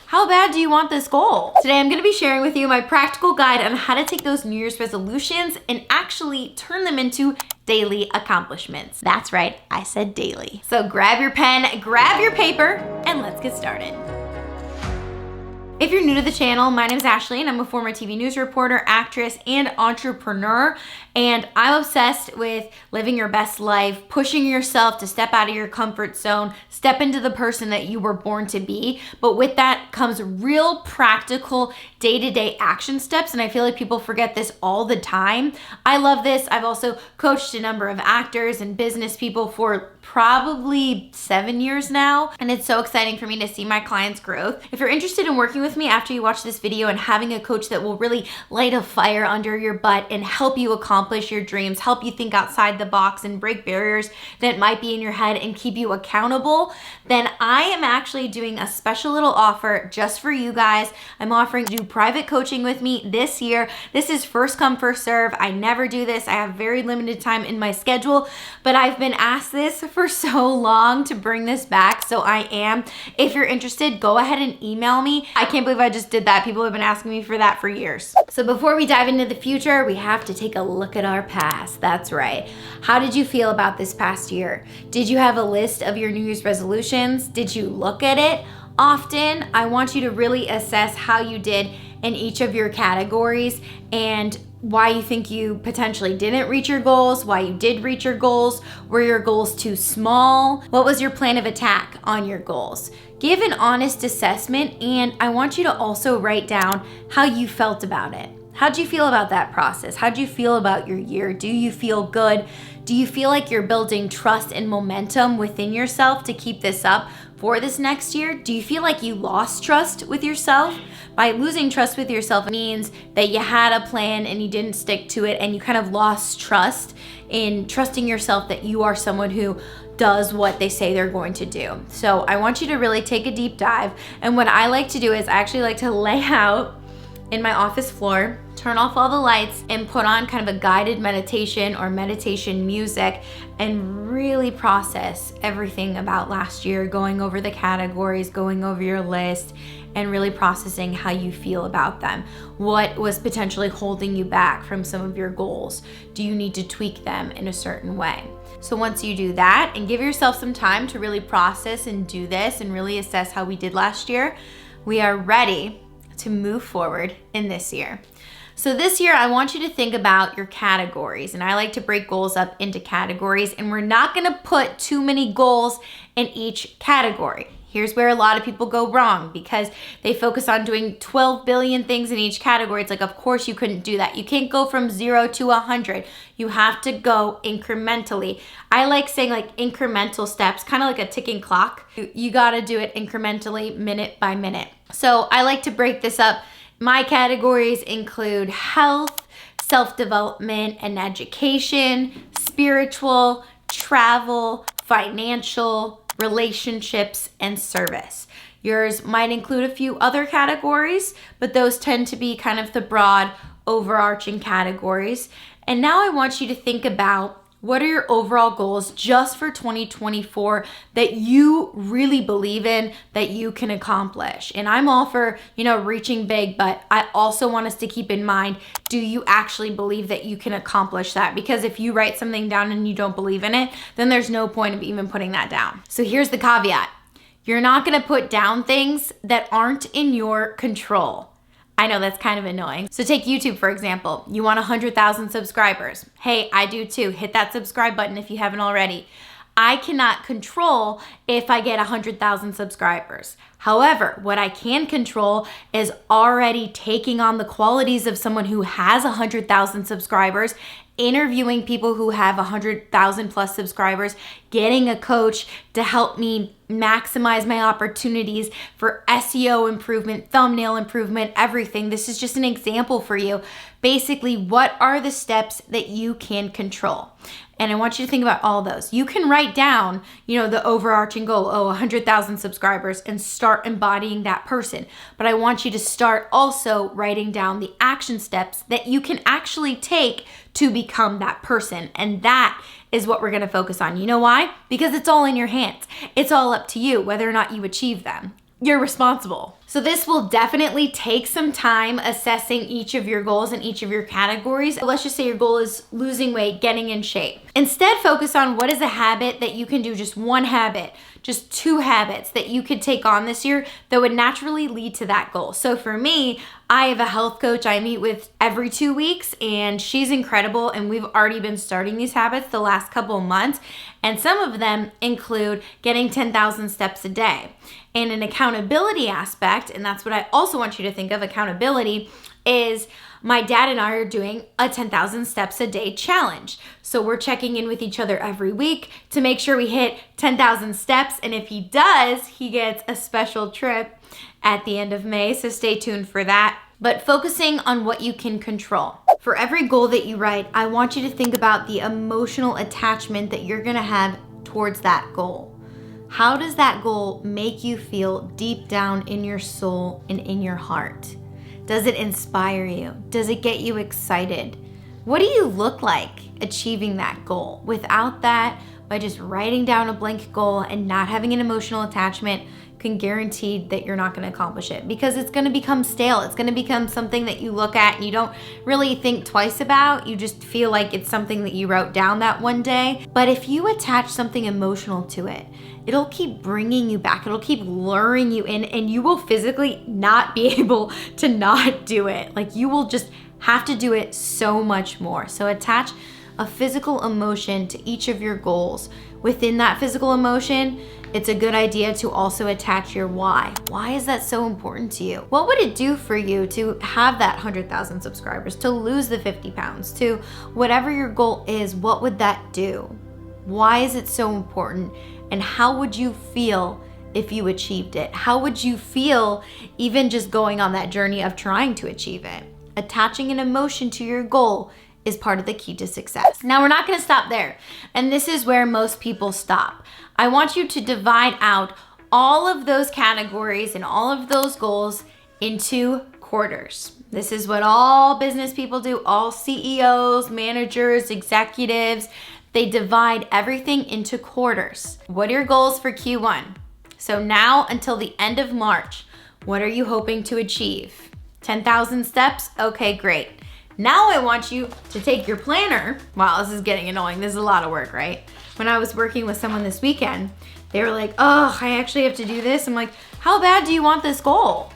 How bad do you want this goal? Today I'm gonna be sharing with you my practical guide on how to take those New Year's resolutions and actually turn them into daily accomplishments. That's right, I said daily. So grab your pen, grab your paper, and let's get started. If you're new to the channel, my name is Ashley and I'm a former TV news reporter, actress, and entrepreneur. And I'm obsessed with living your best life, pushing yourself to step out of your comfort zone, step into the person that you were born to be. But with that comes real practical day-to-day action steps. And I feel like people forget this all the time. I love this. I've also coached a number of actors and business people for probably 7 years now. And it's so exciting for me to see my clients' growth. If you're interested in working with me after you watch this video and having a coach that will really light a fire under your butt and help you accomplish your dreams, help you think outside the box and break barriers that might be in your head and keep you accountable, then I am actually doing a special little offer just for you guys. I'm offering to do private coaching with me this year. This is first come, first serve. I never do this. I have very limited time in my schedule, but I've been asked this for so long to bring this back, so I am. If you're interested, go ahead and email me. I can't believe I just did that. People have been asking me for that for years. So before we dive into the future, we have to take a look at our past. That's right. How did you feel about this past year? Did you have a list of your New Year's resolutions? Did you look at it often? I want you to really assess how you did in each of your categories and why you think you potentially didn't reach your goals, why you did reach your goals, were your goals too small, what was your plan of attack on your goals. Give an honest assessment, and I want you to also write down how you felt about it. How'd you feel about that process? How'd you feel about your year? Do you feel good? Do you feel like you're building trust and momentum within yourself to keep this up for this next year? Do you feel like you lost trust with yourself? By losing trust with yourself, it means that you had a plan and you didn't stick to it and you kind of lost trust in trusting yourself that you are someone who does what they say they're going to do. So I want you to really take a deep dive. And what I like to do is I actually like to lay out in my office floor, turn off all the lights, and put on kind of a guided meditation or meditation music and really process everything about last year, going over the categories, going over your list, and really processing how you feel about them. What was potentially holding you back from some of your goals? Do you need to tweak them in a certain way? So once you do that and give yourself some time to really process and do this and really assess how we did last year, we are ready to move forward in this year. So this year, I want you to think about your categories, and I like to break goals up into categories, and we're not gonna put too many goals in each category. Here's where a lot of people go wrong because they focus on doing 12 billion things in each category. It's like, of course you couldn't do that. You can't go from 0 to 100. You have to go incrementally. I like saying like incremental steps, kind of like a ticking clock. You gotta do it incrementally, minute by minute. So I like to break this up. My categories include health, self-development and education, spiritual, travel, financial, relationships, and service. Yours might include a few other categories, but those tend to be kind of the broad overarching categories. And now I want you to think about what are your overall goals just for 2024 that you really believe in, that you can accomplish? And I'm all for, reaching big, but I also want us to keep in mind, do you actually believe that you can accomplish that? Because if you write something down and you don't believe in it, then there's no point of even putting that down. So here's the caveat. You're not gonna put down things that aren't in your control. I know that's kind of annoying. So take YouTube, for example. You want 100,000 subscribers. Hey, I do too. Hit that subscribe button if you haven't already. I cannot control if I get 100,000 subscribers. However, what I can control is already taking on the qualities of someone who has 100,000 subscribers, interviewing people who have 100,000 plus subscribers, getting a coach to help me maximize my opportunities for SEO improvement, thumbnail improvement, everything. This is just an example for you. Basically, what are the steps that you can control? And I want you to think about all those. You can write down, the overarching goal, 100,000 subscribers, and start embodying that person. But I want you to start also writing down the action steps that you can actually take to become that person. And that is what we're gonna focus on. You know why? Because it's all in your hands. It's all up to you whether or not you achieve them. you're responsible. So this will definitely take some time assessing each of your goals and each of your categories. Let's just say your goal is losing weight, getting in shape. Instead, focus on what is a habit that you can do, just one habit, just 2 habits that you could take on this year that would naturally lead to that goal. So for me, I have a health coach I meet with every 2 weeks, and she's incredible, and we've already been starting these habits the last couple of months, and some of them include getting 10,000 steps a day. And an accountability aspect, and that's what I also want you to think of, accountability, is my dad and I are doing a 10,000 steps a day challenge. So we're checking in with each other every week to make sure we hit 10,000 steps. And if he does, he gets a special trip at the end of May. So stay tuned for that. But focusing on what you can control. For every goal that you write, I want you to think about the emotional attachment that you're gonna have towards that goal. How does that goal make you feel deep down in your soul and in your heart? Does it inspire you? Does it get you excited? What do you look like achieving that goal? Without that, by just writing down a blank goal and not having an emotional attachment, can guarantee that you're not going to accomplish it, because it's going to become stale. It's going to become something that you look at and you don't really think twice about. You just feel like it's something that you wrote down that one day. But if you attach something emotional to it, it'll keep bringing you back. It'll keep luring you in, and you will physically not be able to not do it. Like, you will just have to do it so much more. So attach a physical emotion to each of your goals. Within that physical emotion, it's a good idea to also attach your why. Why is that so important to you? What would it do for you to have that 100,000 subscribers, to lose the 50 pounds, to whatever your goal is? What would that do? Why is it so important? And how would you feel if you achieved it? How would you feel even just going on that journey of trying to achieve it? Attaching an emotion to your goal is part of the key to success. Now, we're not gonna stop there. And this is where most people stop. I want you to divide out all of those categories and all of those goals into quarters. This is what all business people do, all CEOs, managers, executives. They divide everything into quarters. What are your goals for Q1? So now until the end of March, what are you hoping to achieve? 10,000 steps? Okay, great. Now I want you to take your planner. Wow, this is getting annoying. This is a lot of work, right? When I was working with someone this weekend, they were like, oh, I actually have to do this. I'm like, how bad do you want this goal?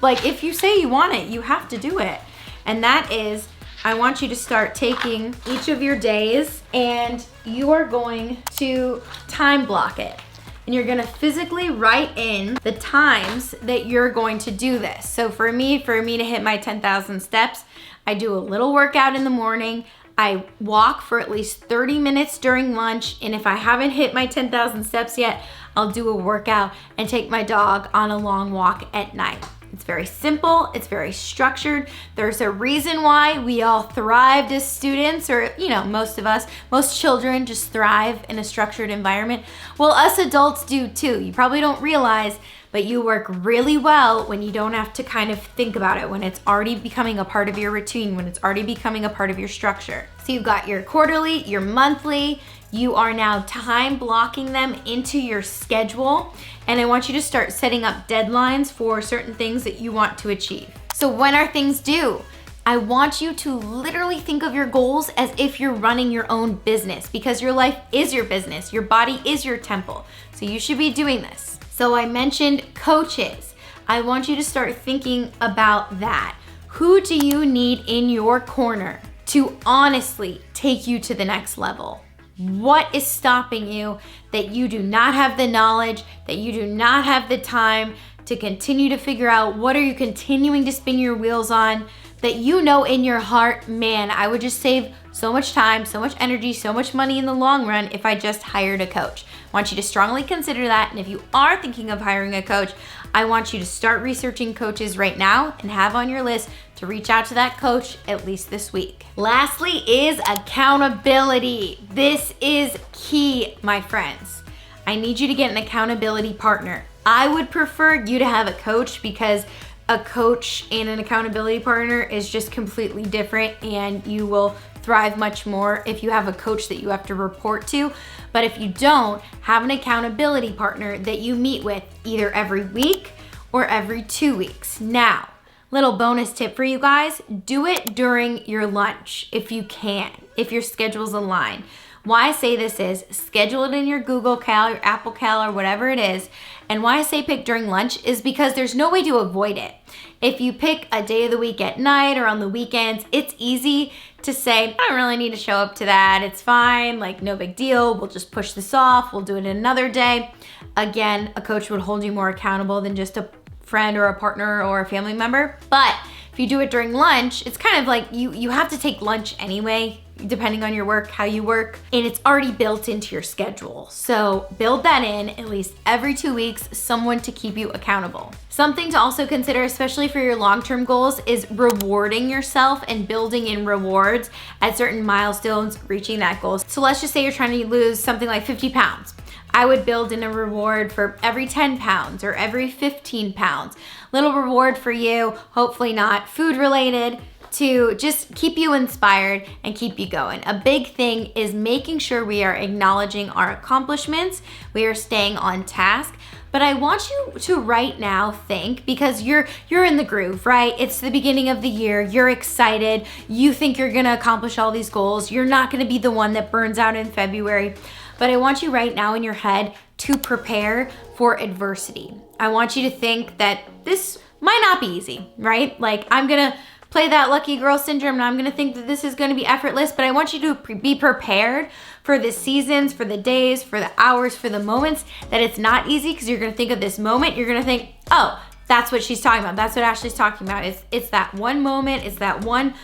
Like, if you say you want it, you have to do it. And that is, I want you to start taking each of your days and you are going to time block it. And you're gonna physically write in the times that you're going to do this. So for me to hit my 10,000 steps, I do a little workout in the morning. I walk for at least 30 minutes during lunch. And if I haven't hit my 10,000 steps yet, I'll do a workout and take my dog on a long walk at night. It's very simple, it's very structured. There's a reason why we all thrived as students, or most children just thrive in a structured environment. Well, us adults do too. You probably don't realize, but you work really well when you don't have to kind of think about it, when it's already becoming a part of your routine, when it's already becoming a part of your structure. So you've got your quarterly, your monthly, you are now time blocking them into your schedule. And I want you to start setting up deadlines for certain things that you want to achieve. So when are things due? I want you to literally think of your goals as if you're running your own business, because your life is your business. Your body is your temple. So you should be doing this. So I mentioned coaches. I want you to start thinking about that. Who do you need in your corner to honestly take you to the next level? What is stopping you that you do not have the knowledge, that you do not have the time to continue to figure out? What are you continuing to spin your wheels on that you know in your heart, man, I would just save so much time, so much energy, so much money in the long run if I just hired a coach? I want you to strongly consider that. And if you are thinking of hiring a coach, I want you to start researching coaches right now and have on your list to reach out to that coach at least this week. Lastly is accountability. This is key, my friends. I need you to get an accountability partner. I would prefer you to have a coach, because a coach and an accountability partner is just completely different, and you will thrive much more if you have a coach that you have to report to. But if you don't, have an accountability partner that you meet with either every week, or every 2 weeks. Now, little bonus tip for you guys, do it during your lunch if you can, if your schedules align. Why I say this is schedule it in your Google Cal, your Apple Cal, or whatever it is. And why I say pick during lunch is because there's no way to avoid it. If you pick a day of the week at night or on the weekends, it's easy to say, I don't really need to show up to that. It's fine, like no big deal. We'll just push this off. We'll do it another day. Again, a coach would hold you more accountable than just a friend or a partner or a family member. But if you do it during lunch, it's kind of like you have to take lunch anyway, depending on your work, how you work, and it's already built into your schedule. So build that in at least every 2 weeks, someone to keep you accountable. Something to also consider, especially for your long-term goals, is rewarding yourself and building in rewards at certain milestones, reaching that goal. So let's just say you're trying to lose something like 50 pounds. I would build in a reward for every 10 pounds or every 15 pounds. Little reward for you, hopefully not food related, to just keep you inspired and keep you going. A big thing is making sure we are acknowledging our accomplishments, we are staying on task. But I want you to right now think, because you're in the groove, right? It's the beginning of the year, you're excited, you think you're gonna accomplish all these goals, you're not gonna be the one that burns out in February. But I want you right now in your head to prepare for adversity. I want you to think that this might not be easy, right? Like I'm gonna play that lucky girl syndrome and I'm gonna think that this is gonna be effortless, but I want you to be prepared for the seasons, for the days, for the hours, for the moments that it's not easy, because you're gonna think of this moment, you're gonna think, oh, that's what she's talking about. That's what Ashley's talking about. It's that one moment, it's that one,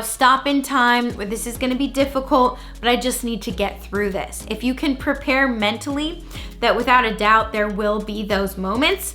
stop in time where this is gonna be difficult, but I just need to get through this. If you can prepare mentally that without a doubt there will be those moments,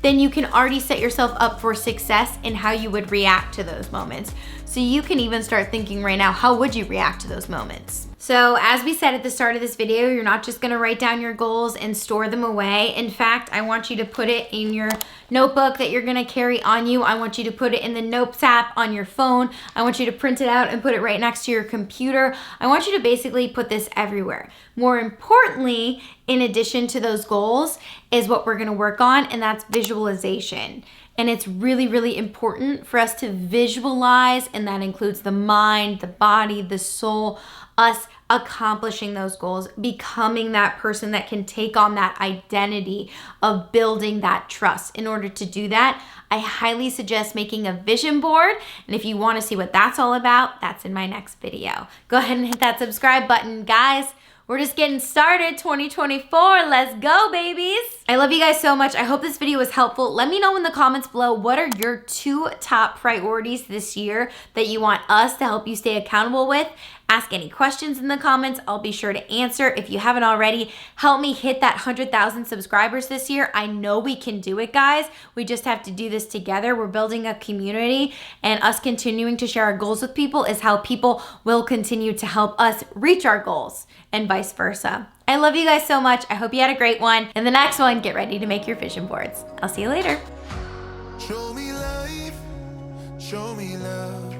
then you can already set yourself up for success in how you would react to those moments. So you can even start thinking right now, how would you react to those moments? So as we said at the start of this video, you're not just gonna write down your goals and store them away. In fact, I want you to put it in your notebook that you're gonna carry on you. I want you to put it in the Notes app on your phone. I want you to print it out and put it right next to your computer. I want you to basically put this everywhere. More importantly, in addition to those goals, is what we're gonna work on, and that's visualization. And it's really, really important for us to visualize, and that includes the mind, the body, the soul, us accomplishing those goals, becoming that person that can take on that identity of building that trust. In order to do that, I highly suggest making a vision board. And if you want to see what that's all about, that's in my next video. Go ahead and hit that subscribe button, guys. We're just getting started, 2024. Let's go, babies. I love you guys so much. I hope this video was helpful. Let me know in the comments below, what are your 2 top priorities this year that you want us to help you stay accountable with? Ask any questions in the comments. I'll be sure to answer. If you haven't already, help me hit that 100,000 subscribers this year. I know we can do it, guys. We just have to do this together. We're building a community, and us continuing to share our goals with people is how people will continue to help us reach our goals, and vice versa. I love you guys so much. I hope you had a great one. In the next one, get ready to make your vision boards. I'll see you later. Show me life, show me love.